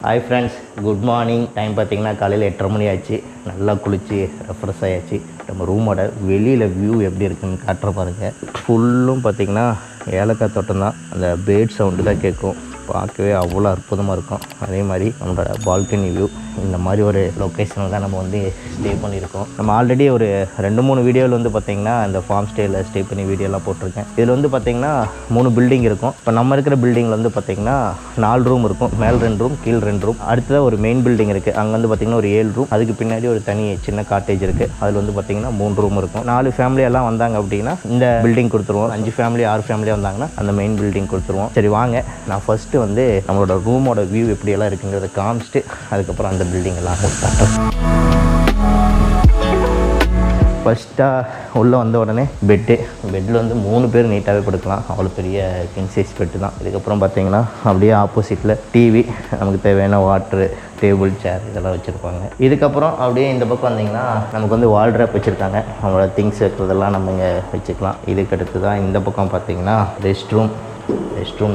Hi friends, good morning. Time பார்த்திங்கன்னா காலையில் 8:30 மணி ஆச்சு. நல்லா குளித்து ரெஃப்ரெஷ் ஆகியாச்சு. நம்ம ரூமோட வெளியில் வியூ எப்படி இருக்குதுன்னு காட்டுற பாருங்கள். ஃபுல்லும் பார்த்திங்கன்னா ஏலக்காய் தோட்டம் தான். அந்த பேர்ட் சவுண்டு தான் கேட்கும். பார்க்கவே அவ்வளோ அற்புதமாக இருக்கும். அதே மாதிரி நம்மளோட பால்கனி வியூ. இந்த மாதிரி ஒரு லொக்கேஷனில் தான் நம்ம வந்து ஸ்டே பண்ணியிருக்கோம். நம்ம ஆல்ரெடி ஒரு 2-3 வீடியோவில் வந்து பார்த்திங்கன்னா இந்த ஃபார்ம் ஸ்டேயில் ஸ்டே பண்ணி வீடியோலாம் போட்டிருக்கேன். இதில் வந்து பார்த்திங்கன்னா 3 பில்டிங் இருக்கும். இப்போ நம்ம இருக்கிற பில்டிங்கில் வந்து பார்த்திங்கன்னா 4 ரூம் இருக்கும். மேல் 2 ரூம், கீழ் 2 ரூம். அடுத்ததாக ஒரு மெயின் பில்டிங் இருக்குது. அங்கே வந்து பார்த்திங்கன்னா ஒரு 7 ரூம். அதுக்கு பின்னாடி ஒரு தனி சின்ன காட்டேஜ் இருக்குது. அதில் வந்து பார்த்திங்கன்னா 3 ரூம் இருக்கும். 4 ஃபேமிலியெல்லாம் வந்தாங்க அப்படின்னா இந்த பில்டிங் கொடுத்துருவோம். 5 ஃபேமிலி 6 ஃபேமிலி வந்தாங்கன்னா அந்த மெயின் பில்டிங் கொடுத்துருவோம். சரி வாங்க, நான் ஃபஸ்ட்டு வந்து நம்மளோட ரூமோட வியூ எப்படியெல்லாம் இருக்குங்கிறத காமிச்சிட்டு அதுக்கப்புறம் அந்த பில்டிங் எல்லாம் காட்டுறேன். ஃபஸ்ட்டாக உள்ளே வந்த உடனே பெட்டில் வந்து 3 பேர் நீட்டாகவே படுக்கலாம். அவ்வளோ பெரிய கிங் சைஸ் பெட்டு தான். இதுக்கப்புறம் பார்த்தீங்கன்னா அப்படியே ஆப்போசிட்டில் டிவி, நமக்கு தேவையான வாட்ரு, டேபிள், சேர் இதெல்லாம் வச்சுருப்பாங்க. இதுக்கப்புறம் அப்படியே இந்த பக்கம் வந்திங்கன்னா நமக்கு வந்து வால்ட்ராப் வச்சுருக்காங்க. நம்மளோட திங்ஸ் வைக்கிறதெல்லாம் நம்ம இங்கே வச்சுக்கலாம். இதுக்கு அடுத்து தான் இந்த பக்கம் பார்த்திங்கன்னா ரெஸ்ட் ரூம்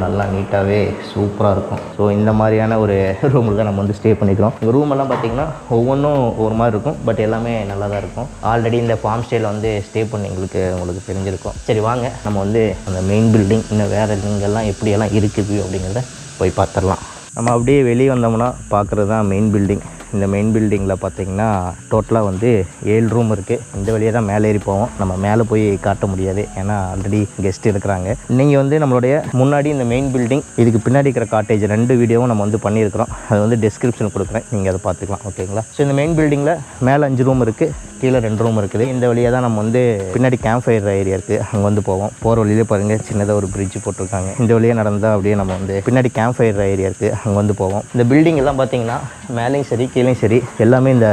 நல்லா நீட்டாகவே சூப்பராக இருக்கும். ஸோ இந்த மாதிரியான ஒரு ரூமில் தான் நம்ம வந்து ஸ்டே பண்ணிக்கிறோம். இந்த ரூமெல்லாம் பார்த்திங்கன்னா ஒவ்வொன்றும் ஒரு மாதிரி இருக்கும். பட் எல்லாமே நல்லா தான் இருக்கும். ஆல்ரெடி இந்த ஃபார்ம் ஸ்டேயில் வந்து ஸ்டே பண்ணி உங்களுக்கு தெரிஞ்சிருக்கும். சரி வாங்க, நம்ம வந்து அந்த மெயின் பில்டிங் இன்னும் வேறு இங்கெல்லாம் எப்படியெல்லாம் இருக்குது அப்படிங்கிறத போய் பார்த்துடலாம். நம்ம அப்படியே வெளியே வந்தோம்னா பார்க்குறது தான் மெயின் பில்டிங். இந்த மெயின் பில்டிங்கில் பார்த்திங்கன்னா டோட்டலாக வந்து 7 ரூம் இருக்குது. இந்த வழியாக தான் மேலே ஏறி போவோம். நம்ம மேலே போய் காட்ட முடியாது, ஏன்னா ஆல்ரெடி கெஸ்ட் இருக்கிறாங்க. நீங்கள் வந்து நம்மளுடைய முன்னாடி இந்த மெயின் பில்டிங், இதுக்கு பின்னாடி இருக்கிற காட்டேஜ் 2 வீடியோவும் நம்ம வந்து பண்ணியிருக்கிறோம். அது வந்து டிஸ்கிரிப்ஷன் கொடுக்குறேன், நீங்கள் அதை பார்த்துக்கலாம். ஓகேங்களா? ஸோ இந்த மெயின் பில்டிங்கில் மேலே 5 ரூம் இருக்குது, கீழே 2 ரூம் இருக்குது. இந்த வழியாக தான் நம்ம வந்து பின்னாடி கேம்ப் ஃபயர் ஏரியா இருக்குது, அங்கே வந்து போவோம். போகிற வழியிலே பாருங்கள் சின்னதாக ஒரு பிரிட்ஜ் போட்டிருக்காங்க. இந்த வழியாக நடந்தால் அப்படியே நம்ம வந்து பின்னாடி கேம்ப் ஃபயர் ஏரியா இருக்குது, அங்கே வந்து போவோம். இந்த பில்டிங் எல்லாம் பார்த்திங்கன்னா மேலேயும் சரி கீழேயும் சரி எல்லாமே இந்த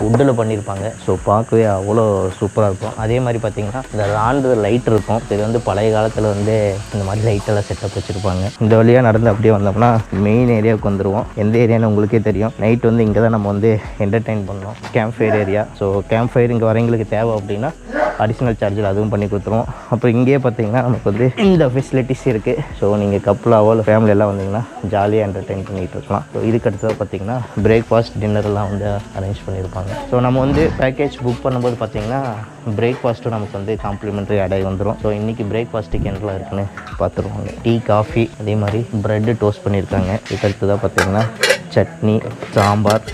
வுட்டில் பண்ணியிருப்பாங்க. ஸோ பார்க்கவே அவ்வளோ சூப்பராக இருக்கும். அதே மாதிரி பார்த்திங்கன்னா இந்த ராண்டு லைட் இருக்கும். இது வந்து பழைய காலத்தில் வந்து இந்த மாதிரி லைட்டெல்லாம் செட்டப் வச்சுருப்பாங்க. இந்த வழியாக நடந்து அப்படியே வந்தோம்னா மெயின் ஏரியாவுக்கு வந்துடுவோம். எந்த ஏரியான்னு உங்களுக்கே தெரியும். நைட் வந்து இங்கே தான் நம்ம வந்து என்டர்டெயின் பண்ணோம். Camp fire area. So camp fire இங்கே வரவங்களுக்கு தேவை அப்படின்னா அடிஷ்னல் சார்ஜில் அதுவும் பண்ணி கொடுத்துருவோம். அப்புறம் இங்கேயே பார்த்திங்கன்னா நமக்கு வந்து இந்த ஃபெசிலிட்டிஸ் இருக்குது. ஸோ நீங்கள் கப்புளாவோ இல்லை ஃபேமிலியெல்லாம் வந்தீங்கன்னா ஜாலியாக என்டர்டெயின் பண்ணிகிட்டு இருக்கலாம். ஸோ இதுக்கு அடுத்தது பார்த்திங்கன்னா பிரேக்ஃபாஸ்ட், டின்னரெல்லாம் வந்து அரேஞ்ச் பண்ணியிருப்பாங்க. ஸோ நம்ம வந்து பேக்கேஜ் புக் பண்ணும்போது பார்த்திங்கன்னா பிரேக்ஃபாஸ்ட்டும் நமக்கு வந்து காம்ப்ளிமெண்ட்ரி ஆடாகி வந்துடும். ஸோ இன்றைக்கி பிரேக்ஃபாஸ்ட்டுக்கு என்னெல்லாம் இருக்குன்னு பார்த்துருவாங்க. டீ, காஃபி, அதே மாதிரி ப்ரெட்டு டோஸ்ட் பண்ணியிருக்காங்க. இதுக்கு அடுத்து தான் பார்த்திங்கன்னா சட்னி, சாம்பார்,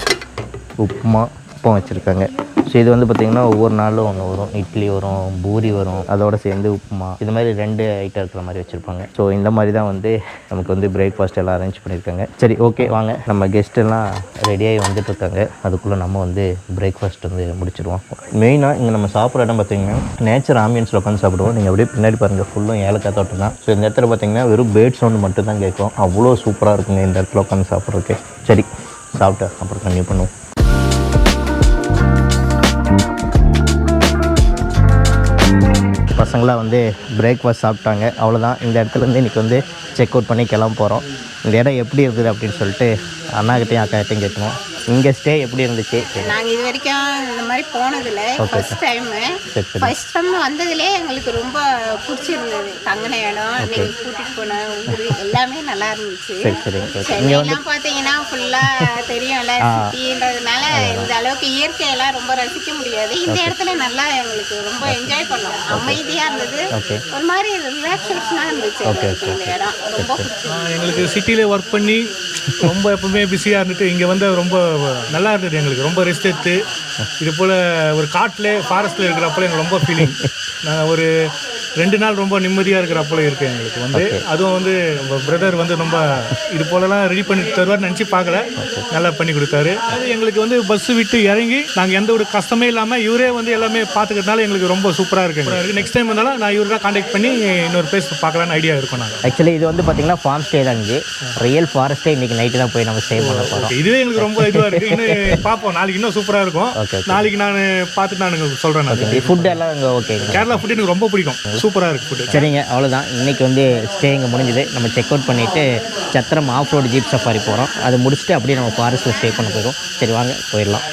உப்புமா, அப்பம் வச்சுருக்காங்க. ஸோ இது வந்து பார்த்திங்கன்னா ஒவ்வொரு நாளும் ஒன்று வரும். இட்லி வரும், பூரி வரும், அதோடு சேர்ந்து உப்புமா, இது மாதிரி 2 ஐட்டம் இருக்கிற மாதிரி வச்சுருப்பாங்க. ஸோ இந்த மாதிரி தான் வந்து நமக்கு வந்து பிரேக்ஃபாஸ்ட் எல்லாம் அரேஞ்ச் பண்ணியிருக்காங்க. சரி ஓகே, வாங்க நம்ம கெஸ்ட்டெல்லாம் ரெடியாகி வந்துட்டுருக்காங்க. அதுக்குள்ளே நம்ம வந்து பிரேக்ஃபாஸ்ட் வந்து முடிச்சிடுவோம். மெயினாக இங்கே நம்ம சாப்பிட்ற இடம் பார்த்திங்கன்னா நேச்சர் ஆம்பியன்ஸில் உட்காந்து சாப்பிடுவோம். நீங்கள் அப்படியே பின்னாடி பாருங்கள், ஃபுல்லும் ஏலக்காய் தோட்டம் தான். ஸோ இந்த இடத்துல பார்த்திங்கன்னா வெறும் பேர்ட் சவுண்டு மட்டும் தான் கேட்கும். அவ்வளோ சூப்பராக இருக்குங்க இந்த இடத்துல உட்காந்து சாப்பிட்றதுக்கு. சரி சாப்பிட்டு அப்புறம் கன்டினியூ பண்ணுவோம். பசங்களாம் வந்து பிரேக்ஃபாஸ்ட் சாப்பிட்டாங்க. அவ்வளோதான். இந்த இடத்துலேருந்து இன்றைக்கி வந்து செக் அவுட் பண்ணி கிளம்ப போகிறோம். இந்த இடம் எப்படி இருக்குது அப்படின்னு சொல்லிட்டு அண்ணாக்கிட்டையும் அக்காக்கிட்டையும் கேட்கணும். இங்கே ஸ்டே எப்படி இருந்துச்சு? நாங்கள் இது வரைக்கும் இந்த மாதிரி போனதில்லை, ஃபர்ஸ்ட் டைம் வந்ததுலேயே எங்களுக்கு ரொம்ப பிடிச்சிருந்தது. தங்கின இடம், நீங்கள் கூட்டிகிட்டு போன ஊர் எல்லாமே நல்லா இருந்துச்சு. சென்னையெல்லாம் பார்த்தீங்கன்னா ஃபுல்லாக தெரியும்ல, சிட்டின்றதுனால இந்த அளவுக்கு இயற்கையெல்லாம் ரொம்ப ரசிக்க முடியாது. இந்த இடத்துல நல்லா எங்களுக்கு ரொம்ப என்ஜாய் பண்ணோம். அமைதியாக இருந்தது, ஒரு மாதிரி ரிலாக்ஸேஷனாக இருந்துச்சு. இந்த இடம் ரொம்ப பிடிச்சிருந்தது. எங்களுக்கு சிட்டியில் ஒர்க் பண்ணி ரொம்ப எப்பவுமே பிஸியாக இருந்துட்டு இங்கே வந்து ரொம்ப நல்லா இருந்தது. எங்களுக்கு ரொம்ப ரெஸ்ட் எடுத்து இது போல் ஒரு காட்டில் ஃபாரஸ்ட்டில் இருக்கிறப்பல எங்களுக்கு ரொம்ப ஃபீலிங். நாங்கள் ஒரு 2 நாள் ரொம்ப நிம்மதியாக இருக்கிறப்பல இருக்குது எங்களுக்கு வந்து. அதுவும் வந்து பிரதர் வந்து ரொம்ப இது போலலாம் ரெடி பண்ணி தருவார் நினச்சி பார்க்கல, நல்லா பண்ணி கொடுத்தாரு. அது எங்களுக்கு வந்து பஸ்ஸு விட்டு இறங்கி நாங்கள் எந்த ஒரு கஷ்டமே இல்லாமல் இவரே வந்து எல்லாமே பார்த்துக்கிறதுனால எங்களுக்கு ரொம்ப சூப்பராக இருக்குது. நெக்ஸ்ட் டைம் வந்தாலும் நான் இவரை தான் கான்டாக்ட் பண்ணி இன்னொரு பிளேஸ் பார்க்கலான்னு ஐடியா இருக்கும். நாங்கள் ஆக்சுவலி இது வந்து பார்த்திங்கன்னா ஃபார்ம் ஸ்டே தான். இங்கே ரியல் ஃபாரஸ்ட்டே இன்றைக்கி நைட்டு தான் போய் நம்ம ஸ்டே பண்ண போகிறோம். இதுவே எங்களுக்கு ரொம்ப இதுவாக இருக்குது. இன்னும் பார்ப்போம், நாளைக்கு இன்னும் சூப்பராக இருக்கும். நாளைக்கு நான் பார்த்துட்டு நான் சொல்கிறேன். ஃபுட் எல்லாம் இங்கே ஓகே. கேரளா ஃபுட் எனக்கு ரொம்ப பிடிக்கும், சூப்பராக இருக்குது ஃபுட்டு. சரிங்க, அவ்வளோதான். இன்றைக்கி வந்து ஸ்டே இங்கே முடிஞ்சுது. நம்ம செக் அவுட் பண்ணிவிட்டு சத்திரம் ஆஃப் ரோடு ஜீப் சஃபாரி போகிறோம். அது முடிச்சுட்டு அப்படியே நம்ம ஃபாரஸ்ட்டில் ஸ்டே பண்ண போயிடும். சரி வாங்க போயிடலாம்.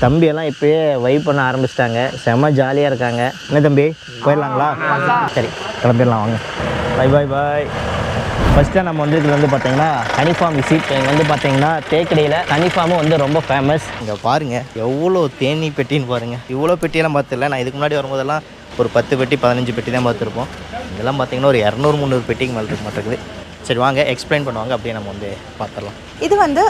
தம்பியெல்லாம் இப்போயே வைப் பண்ண ஆரம்பிச்சிட்டாங்க. செம்ம ஜாலியாக இருக்காங்க. என்ன தம்பி, போயிடலாங்களா? சரி கிளம்பிடலாம் வாங்க. பாய் பாய் பாய். ஃபஸ்ட்டாக நம்ம வந்து இதில் வந்து பார்த்தீங்கன்னா ஹனி ஃபார்ம் விசிட். இங்கே வந்து பார்த்தீங்கன்னா தேக்கடியில் ஹனி ஃபார்மும் வந்து ரொம்ப ஃபேமஸ். இங்கே பாருங்கள் எவ்வளோ தேனி பெட்டின்னு பாருங்கள். இவ்வளோ பெட்டியெல்லாம் பார்த்துல. நான் இதுக்கு முன்னாடி வரும்போதெல்லாம் ஒரு 10 பெட்டி 15 பெட்டி தான் பார்த்துருப்போம். இதெல்லாம் பார்த்தீங்கன்னா ஒரு 200-300 பெட்டிக்கு மேலே இருக்க மாட்டேங்குது. சரி வாங்க எக்ஸ்பிளைன் பண்ணுவாங்க, அப்படியே நம்ம வந்து பார்த்துடலாம். இது வந்து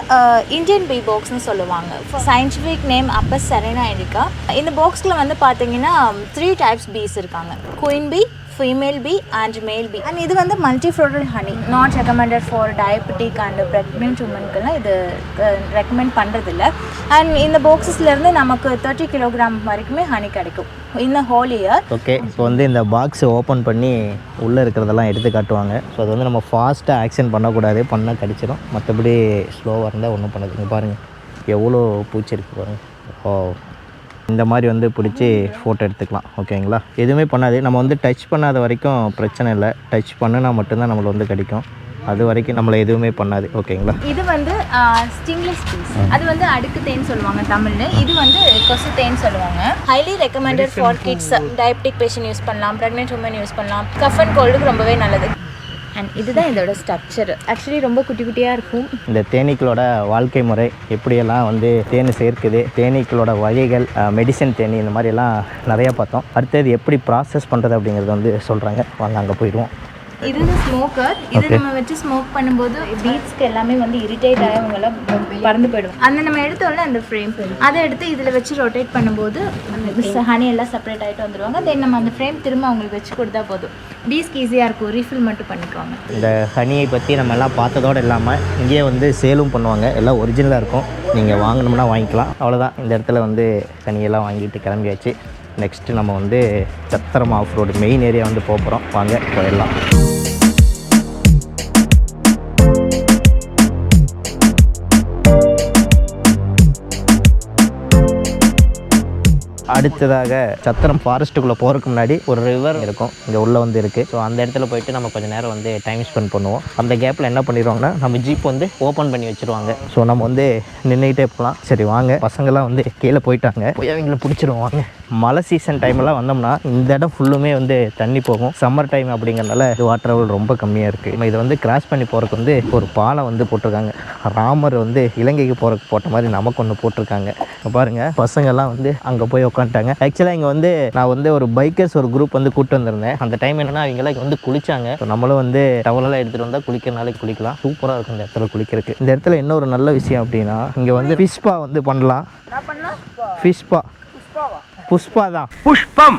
இந்தியன் பீ பாக்ஸ்னு சொல்லுவாங்க. Scientific name Apis cerana indica. இந்த பாக்ஸில் வந்து பார்த்தீங்கன்னா 3 டைப்ஸ் பீஸ் இருக்காங்க. Queen bee, female bee and male bee. And இது வந்து multifloral honey, not recommended for diabetic and pregnant உமனுக்குலாம் இது ரெக்கமெண்ட் பண்ணுறதில்ல. அண்ட் இந்த பாக்ஸஸ்லேருந்து நமக்கு 30 கிலோகிராம் வரைக்குமே ஹனி கிடைக்கும் இந்த ஹோல் இயர். ஓகே, இப்போ வந்து இந்த பாக்ஸை ஓப்பன் பண்ணி உள்ளே இருக்கிறதெல்லாம் எடுத்து காட்டுவாங்க. ஸோ அது வந்து நம்ம ஃபாஸ்ட்டாக ஆக்ஷன் பண்ணக்கூடாது, பண்ணால் கடிச்சிடும். மற்றபடி ஸ்லோவாக இருந்தால் ஒன்றும் பண்ணாது. இங்கே பாருங்கள் எவ்வளோ பூச்சி இருக்குது பாருங்கள். ஓ, இந்த மாதிரி வந்து பிடிச்சி ஃபோட்டோ எடுத்துக்கலாம். ஓகேங்களா, எதுவுமே பண்ணாது. நம்ம வந்து டச் பண்ணாத வரைக்கும் பிரச்சனை இல்லை. டச் பண்ணினா மட்டும்தான் நம்மளை வந்து கடிக்கும். அது வரைக்கும் நம்மளை எதுவுமே பண்ணாது. ஓகேங்களா, இது வந்து ஸ்டிங்லெஸ் பீஸ். அது வந்து அடுக்கு தேன் சொல்லுவாங்க தமிழ்ல. இது வந்து கொசு தேன் சொல்லுவாங்க. Highly recommended for kids, diabetic patient use பண்ணலாம், ப்ரெக்னென்ட் உமன் யூஸ் பண்ணலாம், கஃப் அண்ட் கோல்டுக்கு ரொம்பவே நல்லது. அண்ட் இதுதான் இதோட ஸ்ட்ரக்சர். ஆக்சுவலி ரொம்ப குட்டி குட்டியாக இருக்கும். இந்த தேனீக்களோட வாழ்க்கை முறை எப்படியெல்லாம் வந்து தேன் சேர்க்குது, தேனீக்களோட வகைகள், மெடிசன் தேனி, இந்த மாதிரியெல்லாம் நிறையா பார்த்தோம். அடுத்தது எப்படி ப்ராசஸ் பண்ணுறது அப்படிங்கிறது வந்து சொல்கிறாங்க. வாங்க அங்கே போயிடுவோம். இது வந்து ஸ்மோக்கர். இது நம்ம வச்சு ஸ்மோக் பண்ணும்போது பீட்ஸ்க்கு எல்லாமே வந்து இரிட்டேட் ஆகி அவங்கெல்லாம் பறந்து போயிடும். அந்த நம்ம எடுத்தோம்ல அந்த ஃப்ரேம், அதை எடுத்து இதில் வச்சு ரொட்டேட் பண்ணும்போது ஹனி எல்லாம் செப்பரேட் ஆகிட்டு வந்துடுவாங்க. தென் நம்ம அந்த ஃப்ரேம் திரும்ப அவங்களுக்கு வச்சு கொடுத்தா போதும். பீஸ்க்கு ஈஸியாக இருக்கும், ரீஃபில் மட்டும் பண்ணிக்குவாங்க. இந்த ஹனியை பற்றி நம்ம எல்லாம் பார்த்ததோடு இல்லாமல் இங்கேயே வந்து சேலும் பண்ணுவாங்க. எல்லாம் ஒரிஜினலாக இருக்கும். நீங்கள் வாங்கணும்னா வாங்கிக்கலாம். அவ்வளோதான். இந்த இடத்துல வந்து ஹனியெல்லாம் வாங்கிட்டு கிளம்பியாச்சு. நெக்ஸ்ட்டு நம்ம வந்து சத்திரம் ஆஃப் ரோடு மெயின் ஏரியா வந்து போகிறோம். வாங்க போயிடலாம். அடுத்ததாக சத்திரம் ஃபாரஸ்ட்டுக்குள்ளே போகிறதுக்கு முன்னாடி ஒரு ரிவர் இருக்கும், இங்கே உள்ளே வந்து இருக்குது. ஸோ அந்த இடத்துல போயிட்டு நம்ம கொஞ்சம் நேரம் வந்து டைம் ஸ்பெண்ட் பண்ணுவோம். அந்த கேப்பில் என்ன பண்ணிடுவாங்கன்னா நம்ம ஜீப் வந்து ஓப்பன் பண்ணி வச்சுருவாங்க. ஸோ நம்ம வந்து நின்றுக்கிட்டே போகலாம். சரி வாங்க, பசங்கள்லாம் வந்து கீழே போயிட்டாங்க, போய் அவங்கள பிடிச்சிடுவாங்க. மழை சீசன் டைம்லாம் வந்தோம்னா இந்த இடம் ஃபுல்லுமே வந்து தண்ணி போகும். சம்மர் டைம் அப்படிங்கிறனால வாட்டர் லெவல் ரொம்ப கம்மியாக இருக்குது. நம்ம இதை வந்து கிராஸ் பண்ணி போகிறதுக்கு வந்து ஒரு பாலம் வந்து போட்டிருக்காங்க. ராமர் வந்து இலங்கைக்கு போகிறதுக்கு போட்ட மாதிரி நமக்கு ஒன்று போட்டிருக்காங்க. பாருங்கள், பசங்கள்லாம் வந்து அங்கே போய் உட்காந்துட்டாங்க. ஆக்சுவலாக இங்கே வந்து நான் வந்து ஒரு பைக்கர்ஸ் ஒரு குரூப் வந்து கூப்பிட்டு வந்திருந்தேன். அந்த டைம் என்னென்னா அவங்களாம் இங்கே வந்து குளிச்சாங்க. ஸோ நம்மளும் வந்து டவலெல்லாம் எடுத்துகிட்டு வந்தால் குளிக்கிறனாலே குளிக்கலாம். சூப்பராக இருக்கும் இந்த இடத்துல குளிக்கிறதுக்கு. இந்த இடத்துல என்ன ஒரு நல்ல விஷயம் அப்படின்னா இங்கே வந்து ஃபிஷ்பா வந்து பண்ணலாம். ஃபிஷ்பா புஷ்பா தான். புஷ்பம்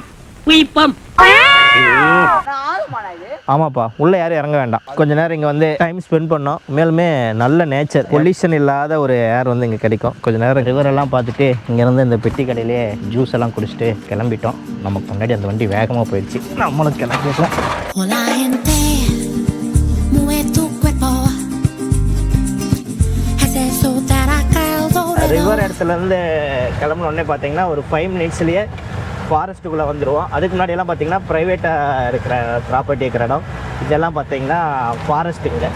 ஆமாப்பா, உள்ளே யாரும் இறங்க வேண்டாம். கொஞ்ச நேரம் இங்கே வந்து டைம் ஸ்பெண்ட் பண்ணோம். மேலுமே நல்ல நேச்சர், பொல்யூஷன் இல்லாத ஒரு ஏர் வந்து இங்கே கிடைக்கும். கொஞ்சம் நேரம் ரிவரெல்லாம் பார்த்துட்டு இங்கேருந்து இந்த பெட்டி கடையிலே ஜூஸ் எல்லாம் குடிச்சிட்டு கிளம்பிட்டோம். நமக்கு முன்னாடி அந்த வண்டி வேகமாக போயிடுச்சு. நம்மளும் கிளம்பிடலாம். ரிவர் இடத்துலேருந்து கிளம்புனோடனே பார்த்தீங்கன்னா ஒரு 5 மினிட்ஸ்லேயே ஃபாரஸ்ட்டுக்குள்ளே வந்துடுவோம். அதுக்கு முன்னாடியெல்லாம் பார்த்தீங்கன்னா ப்ரைவேட்டாக இருக்கிற ப்ராப்பர்ட்டி இருக்கிற இடம். இதெல்லாம் பார்த்தீங்கன்னா ஃபாரஸ்ட்டுங்க.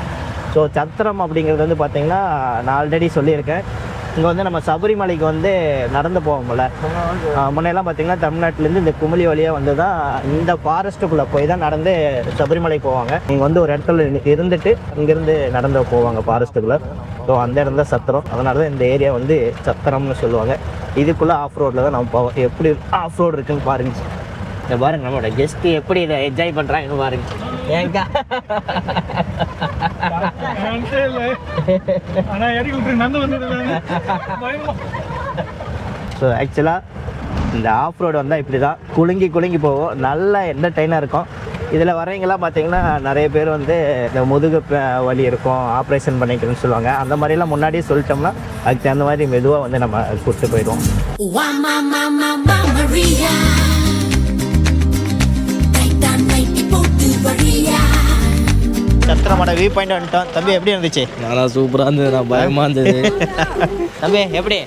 ஸோ சத்திரம் அப்படிங்கிறது வந்து பார்த்தீங்கன்னா நான் ஆல்ரெடி சொல்லியிருக்கேன். இங்கே வந்து நம்ம சபரிமலைக்கு வந்து நடந்து போவோம்ல, முன்னெல்லாம் பார்த்தீங்கன்னா தமிழ்நாட்டிலேருந்து இந்த குமிழி வழியாக வந்து தான் இந்த ஃபாரஸ்ட்டுக்குள்ளே போய் தான் நடந்து சபரிமலை போவாங்க. இங்கே வந்து ஒரு இடத்துல இருந்துட்டு இங்கேருந்து நடந்து போவாங்க ஃபாரஸ்ட்டுக்குள்ளே. ஸோ அந்த இடம் தான் சத்திரம். அதனால தான் இந்த ஏரியா வந்து சத்திரம்னு சொல்லுவாங்க. இதுக்குள்ளே ஆஃப் ரோடில் தான் நம்ம போவோம். எப்படி ஆஃப் ரோடு இருக்குன்னு பாருங்க. இதை பாருங்க, நம்மளோட கெஸ்ட்டு எப்படி இதை என்ஜாய் பண்ணுறாங்கன்னு பாருங்க. ஏங்கா ஸோ ஆக்சுவலாக இந்த ஆஃப் ரோடு வந்தால் இப்படி தான் குலுங்கி போவோம். நல்ல என்டர்டெயினாக இருக்கும். இதில் வரவங்களாம் பார்த்தீங்கன்னா நிறைய பேர் வந்து இந்த முதுகு வலி இருக்கும், ஆப்ரேஷன் பண்ணிக்கணும்னு சொல்லுவாங்க. அந்த மாதிரிலாம் முன்னாடியே சொல்லிட்டோம்னா அதுக்கு தகுந்த மாதிரி மெதுவாக வந்து நம்ம கூப்பிட்டு போயிடுவோம். சத்திரமோட வியூ பாயிண்ட் வந்துட்டோம். தம்பி எப்படி இருந்துச்சு? நல்லா சூப்பராக இருந்தது. நான் பயமாக இருந்தது. தம்பி எப்படி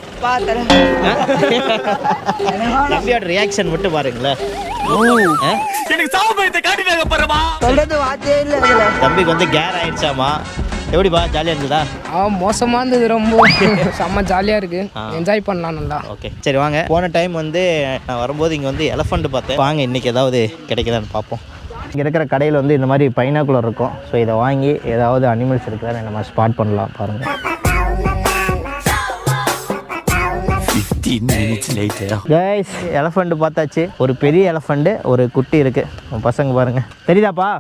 தம்பியோட ரியாக்ஷன் மட்டும் பாருங்களேன். தம்பிக்கு வந்து கேர் ஆயிடுச்சாமா? எப்படிப்பா, ஜாலியாக இருந்ததா? மோசமாக இருந்தது, ரொம்ப செம்ம ஜாலியாக இருக்குது, என்ஜாய் பண்ணலாம் நல்லா. ஓகே சரி வாங்க. போன டைம் வந்து நான் வரும்போது இங்கே வந்து எலஃபண்ட் பார்த்தேன். வாங்க இன்னைக்கு ஏதாவது கிடைக்குதான்னு பார்ப்போம். இங்கே இருக்கிற கடையில் வந்து இந்த மாதிரி பைனாக்குலர் இருக்கும். ஸோ இதை வாங்கி ஏதாவது அனிமல்ஸ் இருக்கிறத நம்ம ஸ்பாட் பண்ணலாம் பாருங்கள். கைஸ், எலஃபண்ட் பார்த்தாச்சு. ஒரு பெரிய எலஃபண்ட், ஒரு குட்டி இருக்கு. பசங்க பாருங்க, தெரியுதாப்பா?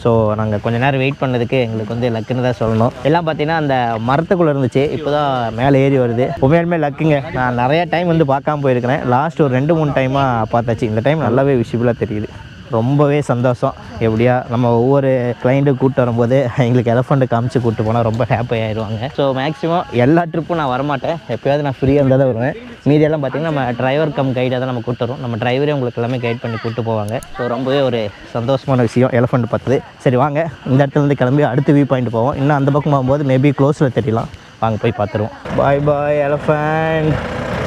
ஸோ நாங்கள் கொஞ்ச நேரம் வெயிட் பண்ணதுக்கு எங்களுக்கு வந்து லக்குன்னு தான் சொல்லணும். எல்லாம் பார்த்தீங்கன்னா அந்த மரத்துக்குள்ளே இருந்துச்சு, இப்போ தான் மேலே ஏறி வருது. உண்மையாலுமே லக்குங்க. நான் நிறையா டைம் வந்து பார்க்காம போயிருக்கிறேன். லாஸ்ட் ஒரு 2-3 டைமாக பார்த்தாச்சு. இந்த டைம் நல்லாவே விசிபிளாக தெரியுது. ரொம்பவே சந்தோஷம். எப்படியா நம்ம ஒவ்வொரு கிளைண்ட்டு கூப்பிட்டு வரும்போது எங்களுக்கு எலஃபண்ட்டு காமிச்சு கூப்பிட்டு போனால் ரொம்ப ஹாப்பி ஆயிடுவாங்க. ஸோ மேக்ஸிமம் எல்லா ட்ரிப்பும் நான் வரமாட்டேன். எப்போயாவது நான் ஃப்ரீயாக இருந்தால் தான் வருவேன். மீதியெல்லாம் பார்த்திங்கன்னா நம்ம டிரைவர் கம் கைடாக தான் நம்ம கூப்பிட்டு வரோம். நம்ம டிரைவரே உங்களுக்கு எல்லாமே கைட் பண்ணி கூப்பிட்டு போவாங்க. ஸோ ரொம்பவே ஒரு சந்தோஷமான விஷயம் எலஃபண்ட் பார்த்தது. சரி வாங்க, இந்த இடத்துலேருந்து கிளம்பி அடுத்த வியூ பாயிண்ட் போவோம். இன்னும் அந்த பக்கம் போகும்போது மேபி க்ளோஸில் தெரியலாம். வாங்க போய் பார்த்துருவோம். பாய் பாய் எலஃபண்ட்.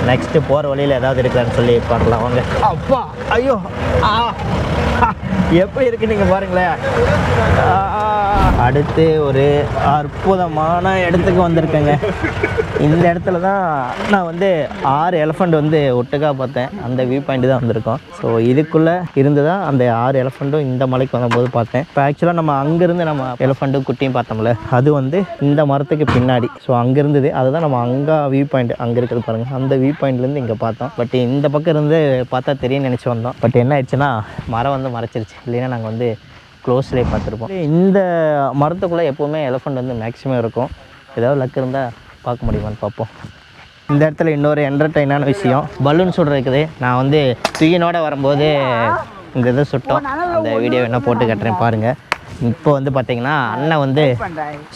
நெக்ஸ்ட்டு போகிற வழியில் ஏதாவது இருக்கிறான்னு சொல்லி பார்க்கலாம் வாங்க. அப்பா, ஐயோ, எப்படி இருக்கு நீங்கள் பாருங்களேன். அடுத்து ஒரு அற்புதமான இடத்துக்கு வந்திருக்கேங்க. இந்த இடத்துல தான் நான் வந்து 6 எலஃபண்ட் வந்து ஒட்டுக்காக பார்த்தேன். அந்த வியூ பாயிண்ட் தான் வந்திருக்கோம். ஸோ இதுக்குள்ளே இருந்து தான் அந்த 6 எலஃபண்ட்டும் இந்த மலைக்கு வந்தபோது பார்த்தேன். இப்போ ஆக்சுவலாக நம்ம அங்கேருந்து நம்ம எலஃபண்ட்டும் குட்டியும் பார்த்தோம்ல, அது வந்து இந்த மரத்துக்கு பின்னாடி. ஸோ அங்கே இருந்தது, அதுதான் நம்ம அங்கே வியூ பாயிண்ட் அங்கே இருக்கிறது பாருங்கள். அந்த வியூ பாயிண்ட்லேருந்து இங்கே பார்த்தோம். பட் இந்த பக்கம் இருந்து பார்த்தா தெரியும்னு நினச்சி வந்தோம். பட் என்ன ஆயிடுச்சுன்னா மரம் வந்து மறைச்சிருச்சு. இல்லைன்னா நாங்கள் வந்து க்ளோஸ்லேயே பார்த்துருப்போம். இந்த மரத்துக்குள்ளே எப்போவுமே எலஃபண்ட் வந்து மேக்ஸிமம் இருக்கும். ஏதாவது லக் இருந்தால் பார்க்க முடியுமான்னு பார்ப்போம். இந்த இடத்துல இன்னொரு என்டர்டெயினான விஷயம், பலூன் சுடுறது. நான் வந்து சுயினோட வரும்போது இந்த இதை சுட்டோம். அந்த வீடியோ என்ன போட்டு கட்டுறேன் பாருங்கள். இப்போ வந்து பார்த்தீங்கன்னா அண்ணன் வந்து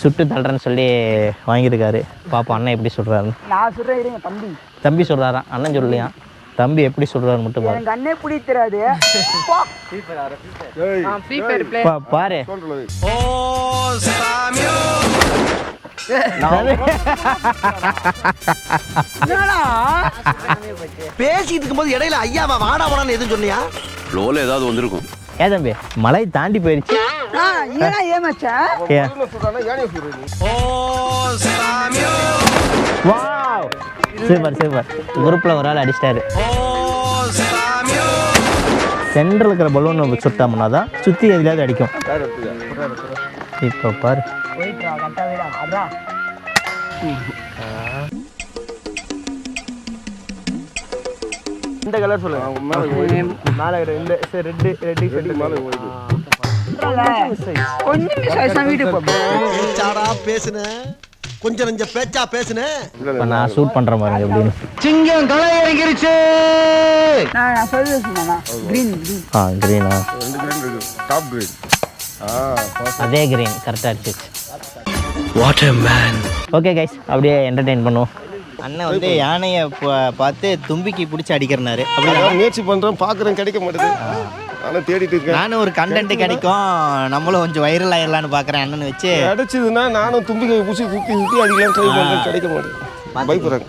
சுட்டு தள்ளுறேன்னு சொல்லி வாங்கியிருக்காரு. பாப்பா அண்ணன் எப்படி சுடுறாருன்னு. நான் சொல்கிறேன், தம்பி சொல்கிறாரான், அண்ணன் சொல்லலையா? தம்பி எப்படி சொல்கிறாரு மட்டும் பாரு. கண்ணே பிடிக்கிறாரு. பாரு. பேசிட்டு இருக்கும்போது இடையில ஐயாவா வாடா வாடான்னு எதுவும் சொன்னியா? ஃப்ளோல ஏதாவது வந்திருக்கும். ஏ தம்பி, மலை தாண்டி போயிடுச்சு. Wow, super super. குரூப்பில் ஒரு ஆள் அடிச்சிட்டாரு. சென்டரில் இருக்கிற பலூன் சுட்டாமனா தான் சுற்றி எதுலையாவது அடிக்கும். இப்போ பாரு. இந்த கலர் சொல்லுங்க. மேலே இந்த ரெட்டு கொஞ்சம் நெஞ்ச பேச்சா பேசுனேன். இப்போ நான் ஷூட் பண்ணுற மாதிரி எப்படின்னு. சிங்கம் களை இறங்கிருச்சு. கிரீனா? அதே கிரீன் கரெக்டாக அடிச்சிச்சு. What a man. Okay guys, அப்படியே என்டர்டெயின் பண்ணுவோம். அண்ணன் வந்து யானையை பார்த்து தும்பிக்கி பிடிச்சி அடிக்கிறனாரு. அப்படி முயற்சி பண்ணுறேன், பார்க்குறேன், கிடைக்க மாட்டேது. ஆனால் தேடிட்டு இருக்கேன். நானும் ஒரு கண்டென்ட் கிடைக்கும், நம்மளும் கொஞ்சம் வைரல் ஆயிடலான்னு பார்க்குறேன். அண்ணன் வச்சு கிடைச்சதுன்னா நானும் தும்பிக்கை பிடிச்சி சுற்றி அடிக்கலாம் ட்ரை பண்ணுறேன், கிடைக்க மாட்டேது. பயப்படுறாங்க.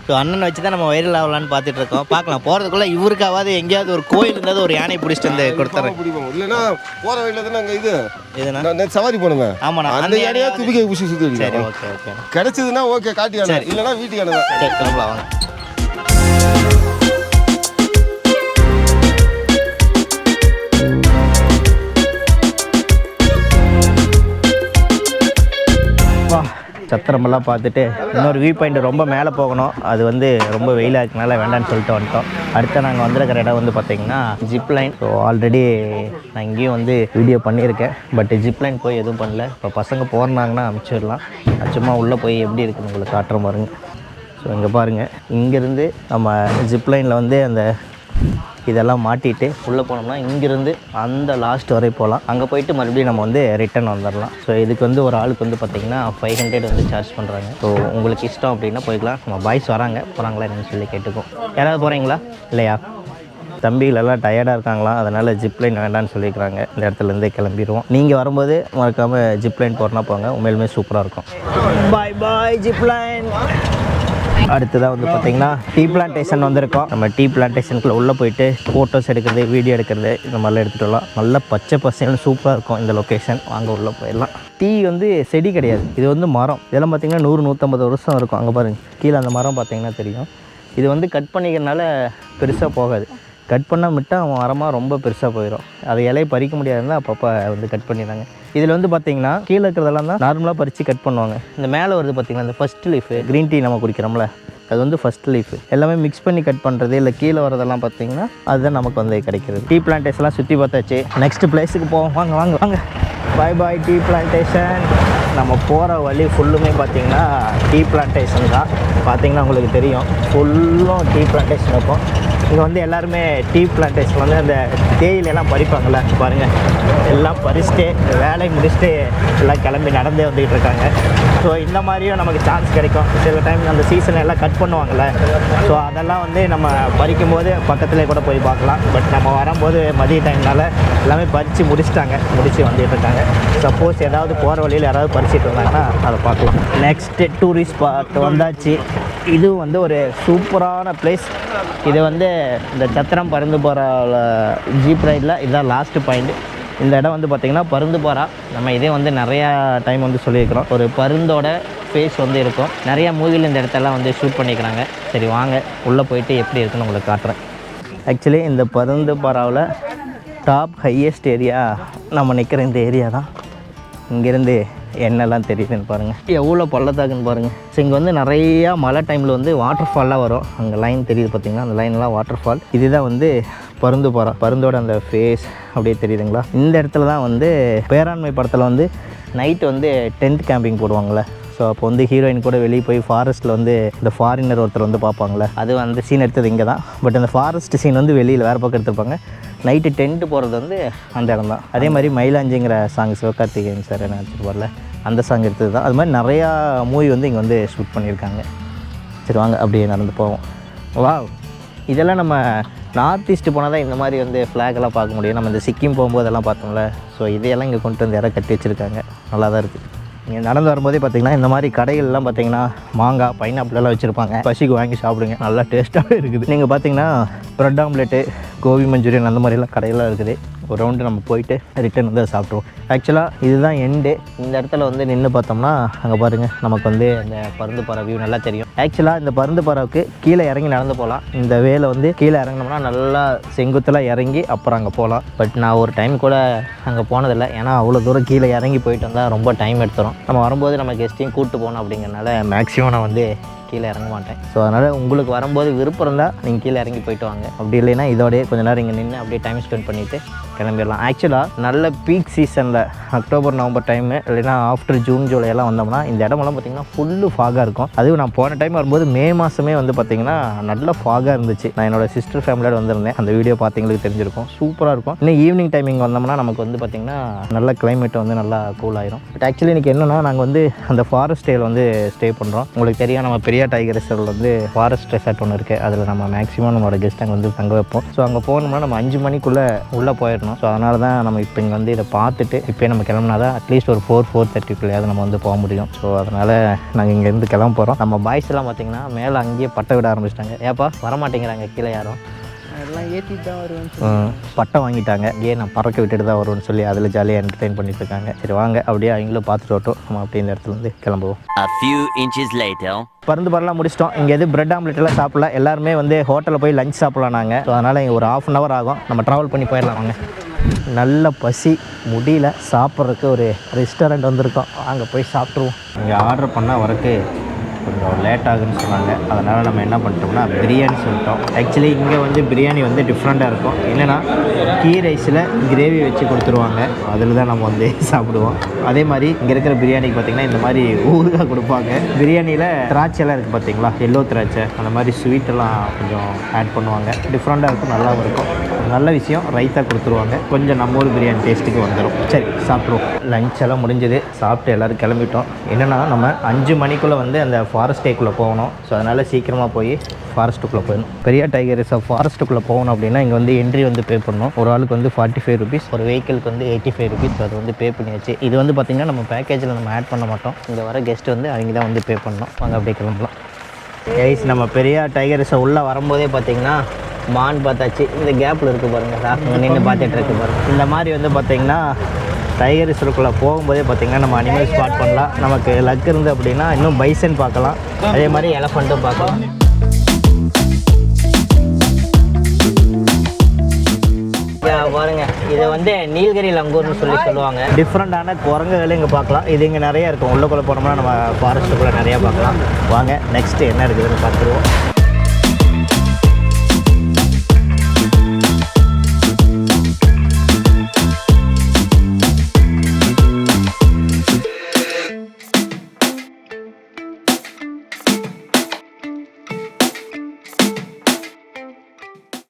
ஸோ அண்ணனை வச்சு தான் நம்ம வைரல் ஆகலான்னு பார்த்துட்டு இருக்கோம். பார்க்கலாம், போகிறதுக்குள்ளே இவருக்காவது எங்கேயாவது ஒரு கோயில் இருந்தாவது ஒரு யானை பிடிச்சிட்டு வந்து கொடுத்துறேன். பிடிப்போம். இல்லைன்னா போகிற வழியில் தானே அங்கே இது இதுனா நேற்று சவாரி போடுவேன். ஆமாண்ணா, அந்த யானையா தும்பிக்கை பிடிச்சி சுற்றி சரி, அடிக்கலாம். Okay okay. கிடைச்சதுன்னா ஓகே, காட்டி யானை. இல்லைன்னா வீட்டு யானை தான். சரி, கிளம்பலாம் வாங்க. சத்திரமெல்லாம் பார்த்துட்டு இன்னொரு வியூ பாயிண்ட் ரொம்ப மேலே போகணும். அது வந்து ரொம்ப வெயிலாக இருக்கனால வேண்டான்னு சொல்லிட்டு வந்துட்டோம். அடுத்து நாங்கள் வந்திருக்கிற இடம் வந்து பார்த்திங்கன்னா ஜிப் லைன். ஸோ ஆல்ரெடி நான் இங்கேயும் வந்து வீடியோ பண்ணியிருக்கேன். பட் ஜிப் லைன் போய் எதுவும் பண்ணல. இப்போ பசங்க போகிறாங்கன்னா அனுப்பிச்சிடலாம். சும்மா உள்ளே போய் எப்படி இருக்குன்னு உங்களுக்கு காட்டுற பாருங்க. ஸோ இங்கே பாருங்கள், இங்கேருந்து நம்ம ஜிப் லைனில் வந்து அந்த இதெல்லாம் மாட்டிட்டு உள்ளே போனோம்னா இங்கேருந்து அந்த லாஸ்ட் வரை போகலாம். அங்கே போயிட்டு மறுபடியும் நம்ம வந்து ரிட்டர்ன் வந்துடலாம். ஸோ இதுக்கு வந்து ஒரு ஆளுக்கு வந்து பார்த்திங்கன்னா 500 வந்து சார்ஜ் பண்ணுறாங்க. ஸோ உங்களுக்கு இஷ்டம் அப்படின்னா போய்க்கலாம். நம்ம பாய்ஸ் போகிறாங்களா என்னன்னு சொல்லி கேட்டுக்கோம். யாராவது போகிறீங்களா இல்லையா? தம்பிகளெல்லாம் டயர்டாக இருக்காங்களா, அதனால் ஜிப்லைன் வேண்டான்னு சொல்லியிருக்கிறாங்க. இந்த இடத்துலேருந்தே கிளம்பிடுவோம். நீங்கள் வரும்போது மறக்காமல் ஜிப்லைன் போகிறனா போங்க, உண்மையிலுமே சூப்பராக இருக்கும். பாய் பாய் ஜிப்லைன். அடுத்ததாக வந்து பார்த்திங்கன்னா டீ பிளான்டேஷன் வந்திருக்கோம். நம்ம டீ பிளான்டேஷனுக்குள்ளே உள்ளே போயிட்டு ஃபோட்டோஸ் எடுக்கிறது, வீடியோ எடுக்கிறது, இந்த மாதிரிலாம் எடுத்துகிட்டு வரலாம். நல்லா பச்சை பசேல்னு சூப்பராக இருக்கும் இந்த லொக்கேஷன். வாங்க உள்ளே போயிடலாம். டீ வந்து செடி கிடையாது, இது வந்து மரம். இதெல்லாம் பார்த்திங்கன்னா 100-150 வருஷம் இருக்கும். அங்கே பாருங்கள், கீழே அந்த மரம் பார்த்திங்கன்னா தெரியும். இது வந்து கட் பண்ணிக்கிறனால பெருசாக போகாது. கட் பண்ணால் விட்டால் அவன் மரமாக ரொம்ப பெருசாக போயிடும். அது இலையை பறிக்க முடியாதுன்னா அப்பப்போ வந்து கட் பண்ணிடுறாங்க. இதில் வந்து பார்த்திங்கன்னா கீழே இருக்கிறதெல்லாம் தான் நார்மலாக பறித்து கட் பண்ணுவாங்க. இந்த மேலே வருது பார்த்திங்கன்னா இந்த ஃபஸ்ட் லீஃபு க்ரீன் டீ நம்ம குடிக்கிறோம்ல, அது வந்து ஃபஸ்ட் லீஃபு. எல்லாமே மிக்ஸ் பண்ணி கட் பண்ணுறது இல்லை கீழே வரதெல்லாம் பார்த்திங்கன்னா அதுதான் நமக்கு வந்து கிடைக்கிறது. டீ பிளான்டேஷன்லாம் சுற்றி பார்த்தாச்சு. நெக்ஸ்ட் பிளேஸுக்கு போவோம். வாங்க வாங்க வாங்க. பாய் பாய் டீ பிளான்டேஷன். நம்ம போகிற வழி ஃபுல்லுமே பார்த்திங்கன்னா டீ பிளான்டேஷன் தான். பார்த்திங்கன்னா உங்களுக்கு தெரியும் ஃபுல்லும் டீ பிளான்டேஷன் இருக்கும். இங்கே வந்து எல்லாருமே டீ பிளான்டேஷன் வந்து அந்த தேயிலெல்லாம் பறிப்பாங்கள்ல, பாருங்கள் எல்லாம் பறிச்சுட்டு வேலையை முடிச்சுட்டு எல்லாம் கிளம்பி நடந்தே வந்துக்கிட்டு இருக்காங்க. ஸோ இந்த மாதிரியும் நமக்கு சான்ஸ் கிடைக்கும். சில டைம் அந்த சீசன் எல்லாம் கட் பண்ணுவாங்கள்ல, ஸோ அதெல்லாம் வந்து நம்ம பறிக்கும் போது பக்கத்துலேயே கூட போய் பார்க்கலாம். பட் நம்ம வரும்போது மதிய டைம்னால எல்லாமே பறித்து முடிச்சுட்டாங்க, முடித்து வந்துகிட்டு இருக்காங்க. சப்போஸ் ஏதாவது போகிற வழியில் யாராவது பறிச்சிட்டு இருந்தாங்கன்னா அதை பார்க்கலாம். நெக்ஸ்ட்டு டூரிஸ்ட் ஸ்பாட் வந்தாச்சு. இது வந்து ஒரு சூப்பரான பிளேஸ். இது வந்து இந்த சத்திரம் பருந்துபாரா ஜீப் ரைடில் இதுதான் லாஸ்ட்டு பாயிண்ட். இந்த இடம் வந்து பார்த்திங்கன்னா பருந்துபாரா. நம்ம இதே வந்து நிறையா டைம் வந்து சொல்லியிருக்கிறோம். ஒரு பருந்தோட ஃபேஸ் வந்து இருக்கும். நிறையா மூவியில் இந்த இடத்தெல்லாம் வந்து ஷூட் பண்ணிக்கிறாங்க. சரி வாங்க உள்ளே போயிட்டு எப்படி இருக்குன்னு உங்களுக்கு காட்டுறேன். ஆக்சுவலி இந்த பருந்துபாராவில் டாப் ஹையஸ்ட் ஏரியா நம்ம நிற்கிற இந்த ஏரியா தான். இங்கேருந்து என்னெல்லாம் தெரியுதுன்னு பாருங்கள், எவ்வளோ பள்ளத்தாக்குன்னு பாருங்கள். ஸோ இங்கே வந்து நிறையா மழை டைமில் வந்து வாட்டர் ஃபால்லாம் வரும். அங்கே லைன் தெரியுது பார்த்திங்கன்னா, அந்த லைன்லாம் வாட்டர் ஃபால். இதுதான் வந்து பருந்துபாரா. பருந்தோட அந்த ஃபேஸ் அப்படியே தெரியுதுங்களா. இந்த இடத்துல தான் வந்து பேராண்மை படத்தில் வந்து நைட்டு வந்து டென்ட் கேம்பிங் போடுவாங்கள்ல. ஸோ அப்போ வந்து ஹீரோயின் கூட வெளியே போய் ஃபாரஸ்ட்டில் வந்து இந்த ஃபாரினர் ஒருத்தர் வந்து பார்ப்பாங்களே, அது அந்த சீன் எடுத்தது இங்கே தான். பட் அந்த ஃபாரஸ்ட் சீன் வந்து வெளியில் வேறு பக்கம் எடுத்துருப்பாங்க. நைட்டு டென்ட்டு போகிறது வந்து அந்த இடம் தான். அதே மாதிரி மயிலாஞ்சிங்கிற சாங் சிவகார்த்திகேயன் சார் என்ன வச்சுருப்பார்ல, அந்த சாங் எடுத்தது தான். அது மாதிரி நிறையா மூவி வந்து இங்கே வந்து ஷூட் பண்ணியிருக்காங்க. சரி வாங்க அப்படியே நடந்து போவோம். வா, இதெல்லாம் நம்ம நார்த் ஈஸ்ட்டு போனால் தான் இந்த மாதிரி வந்து ஃப்ளாகெல்லாம் பார்க்க முடியும். நம்ம இந்த சிக்கிம் போகும்போதெல்லாம் பார்த்தோம்ல, ஸோ இதையெல்லாம் இங்கே கொண்டு வந்து இடம் கட்டி வச்சுருக்காங்க. நல்லா தான் இருக்குது. இங்கே நடந்து வரும்போதே பார்த்திங்கன்னா இந்த மாதிரி கடைகள்லாம் பார்த்திங்கன்னா மாங்காய் பைனாப்பிளெல்லாம் வச்சுருப்பாங்க. பசிக்கு வாங்கி சாப்பிடுங்க, நல்லா டேஸ்ட்டாகவே இருக்குது. நீங்கள் பார்த்திங்கன்னா ப்ரெட் ஆம்லெட்டு, கோபி மஞ்சூரியன் அந்த மாதிரிலாம் கடையெல்லாம் இருக்குது. ஒரு ரவுண்டு நம்ம போயிட்டு ரிட்டன் வந்து அதை சாப்பிட்ருவோம். ஆக்சுவலாக இதுதான் எண்டு. இந்த இடத்துல வந்து நின்று பார்த்தோம்னா அங்கே பாருங்கள் நமக்கு வந்து அந்த பருந்துபாரா வியூ நல்லா தெரியும். ஆக்சுவலாக இந்த பருந்துபாராவுக்கு கீழே இறங்கி நடந்து போகலாம். இந்த வேலை வந்து கீழே இறங்கினோம்னா நல்லா செங்குத்தலாக இறங்கி அப்புறம் அங்கே போகலாம். பட் நான் ஒரு டைம் கூட அங்கே போனதில்லை. ஏன்னா அவ்வளோ தூரம் கீழே இறங்கி போயிட்டு வந்தால் ரொம்ப டைம் எடுத்துரும். நம்ம வரும்போது நம்ம கெஸ்ட்டையும் கூப்பிட்டு போகணும் அப்படிங்கிறனால மேக்ஸிமம் நான் வந்து கீழே இறங்க மாட்டேன். ஸோ அதனால் உங்களுக்கு வரும்போது விருப்பம் இருந்தால் நீங்கள் கீழே இறங்கி போயிட்டு வாங்க. அப்படி இல்லைன்னா இதோடய கொஞ்சம் நேரம் இங்கே நின்று அப்படியே டைம் ஸ்பெண்ட் பண்ணிவிட்டு கிளம்பிடலாம். ஆக்சுவலாக நல்ல பீக் சீசனில் அக்டோபர் நவம்பர் டைமு இல்லைன்னா ஆஃப்டர் ஜூன் ஜூலை எல்லாம் வந்தோம்னா இந்த இடமெல்லாம் பார்த்திங்கன்னா ஃபுல்லு ஃபாகாக இருக்கும். அதுவும் நான் போன டைம் வரும்போது மே மாதமே வந்து பார்த்திங்கன்னா நல்ல ஃபாகாக இருந்துச்சு. நான் என்னோடய சிஸ்டர் ஃபேமிலியோட வந்திருந்தேன். அந்த வீடியோ பார்த்தீங்களுக்கு தெரிஞ்சிருக்கும். சூப்பராக இருக்கும். இன்னும் ஈவினிங் டைமிங் வந்தோம்னா நமக்கு வந்து பார்த்திங்கன்னா நல்ல கிளைமேட் வந்து நல்லா கூல் ஆயிரும். பட் ஆக்சுவலி இன்றைக்கி என்னென்னா நாங்கள் வந்து அந்த ஃபாரஸ்ட் டேயில் வந்து ஸ்டே பண்ணுறோம். உங்களுக்கு தெரியும் நம்ம பெரிய டைகர் ரிசர்வில் வந்து ஃபாரஸ்ட் ரெசார்ட் ஒன்று இருக்குது. அதில் நம்ம மேக்ஸிமம் நம்மளோட கெஸ்ட் அங்கே வந்து தங்க வைப்போம். ஸோ அங்கே போகணும்னா நம்ம 5 மணிக்குள்ளே உள்ளே போயிடணும். ஸோ அதனால தான் நம்ம இப்போ இங்கே வந்து இதை பார்த்துட்டு இப்போ நம்ம கிளம்புனா தான் அட்லீஸ்ட் ஒரு 4-4:30 நம்ம வந்து போக முடியும். ஸோ அதனால் நாங்கள் இங்கேருந்து கிளம்ப போகிறோம். நம்ம பாய்ஸ் எல்லாம் பார்த்திங்கன்னா மேலே அங்கேயே பட்டை விட ஆரம்பிச்சிட்டாங்க. ஏப்பா வரமாட்டேங்கிறாங்க கீழே யாரும், அதெல்லாம் ஏற்றிட்டு தான் வருவேன். பட்டம் வாங்கிட்டாங்க. ஏன் நான் பறக்க விட்டுட்டு தான் வருவேன்னு சொல்லி அதில் ஜாலியாக என்டர்டெயின் பண்ணிட்டு இருக்காங்க. சரி வாங்க அப்படியே அவங்களும் பார்த்துட்டு வரட்டும். நம்ம அப்படியே இந்த இடத்துல வந்து கிளம்புவோம். பருந்துபாரெல்லாம் முடிச்சிட்டோம். இங்கே எது பிரெட் ஆம்லெட்லாம் சாப்பிடல. எல்லாருமே வந்து ஹோட்டலில் போய் லஞ்ச் சாப்பிடலாம் நாங்கள். ஸோ அதனால் இங்கே ஒரு 1/2 hour ஆகும். நம்ம ட்ராவல் பண்ணி போயிடலாம் வாங்க. நல்ல பசி முடியல, சாப்பிட்றதுக்கு ஒரு ரெஸ்டாரண்ட் வந்திருக்கோம். அங்கே போய் சாப்பிட்ருவோம். இங்கே ஆர்டர் பண்ணால் வரக்கு கொஞ்சம் லேட் ஆகுன்னு சொன்னாங்க. அதனால் நம்ம என்ன பண்ணிட்டோம்னா பிரியாணி சொல்லிட்டோம். ஆக்சுவலி இங்கே வந்து பிரியாணி வந்து டிஃப்ரெண்ட்டாக இருக்கும். என்னென்னா கீ ரைஸில் கிரேவி வச்சு கொடுத்துருவாங்க. அதில் தான் நம்ம வந்து சாப்பிடுவோம். அதே மாதிரி இங்கே இருக்கிற பிரியாணிக்கு பார்த்திங்கன்னா இந்த மாதிரி ஊறுகாய் கொடுப்பாங்க. பிரியாணியில் திராட்சைலாம் இருக்குது பார்த்திங்களா, எல்லோ திராட்சை, அந்த மாதிரி ஸ்வீட்டெல்லாம் கொஞ்சம் ஆட் பண்ணுவாங்க. டிஃப்ரெண்ட்டாக இருக்கும், நல்லாவும் இருக்கும். நல்ல விஷயம். ரைத்தா கொடுத்துருவாங்க. கொஞ்சம் நம்ம ஊர் பிரியாணி டேஸ்ட்டுக்கு வந்துடும். சரி சாப்பிடுவோம். லஞ்ச் எல்லாம் முடிஞ்சது, சாப்பிட்டு எல்லோரும் கிளம்பிட்டோம். என்னென்னா நம்ம 5 மணிக்குள்ளே வந்து அந்த ஃபாரஸ்ட் டேக்குள்ளே போகணும். ஸோ அதனால் சீக்கிரமாக போய் ஃபாரஸ்ட்டுக்குள்ளே போயிடணும். பெரிய டைகர் ரிசர்வ் ஃபாரஸ்ட்டுக்குள்ளே போகணும் அப்படின்னா இங்கே வந்து என்ட்ரி வந்து பே பண்ணணும். ஒரு ஆளுக்கு வந்து 45 rupees, ஒரு வெஹிக்கிளுக்கு வந்து 85 rupees. அது வந்து பே பண்ணியாச்சு. இது வந்து பார்த்திங்கன்னா நம்ம பேக்கேஜில் நம்ம ஆட் பண்ண மாட்டோம். இங்கே வர கெஸ்ட் வந்து அவங்க தான் வந்து பே பண்ணணும். வாங்க அப்படியே கிளம்பலாம். கைஸ் நம்ம பெரிய டைகர் ரிசர்வ் உள்ளே வரும்போதே பார்த்திங்கன்னா மான் பார்த்தாச்சு. இந்த கேப்பில் இருக்குது பாருங்கள், அங்கே நின்று பார்த்துட்டு இருக்கு பாருங்கள். இந்த மாதிரி வந்து பார்த்திங்கன்னா டைகர் ரிசர்வுக்குள்ளே போகும்போதே பார்த்திங்கன்னா நம்ம அனிமல் ஸ்பாட் பண்ணலாம். நமக்கு லக் இருந்து அப்படின்னா இன்னும் பைசன் பார்க்கலாம். அதே மாதிரி எலஃபண்ட்டும் பார்க்கலாம். பாருங்க இது வந்து நீலகிரி லங்கூர்னு சொல்லுவாங்க. டிஃப்ரெண்டான குரங்குகள் இங்கே பார்க்கலாம். இது இங்கே நிறைய இருக்கும். உள்ளக்குள்ளே போனோம்னா நம்ம ஃபாரஸ்ட்டுக்குள்ளே நிறையா பார்க்கலாம். வாங்க நெக்ஸ்ட் என்ன இருக்குதுன்னு பார்த்துருவோம்.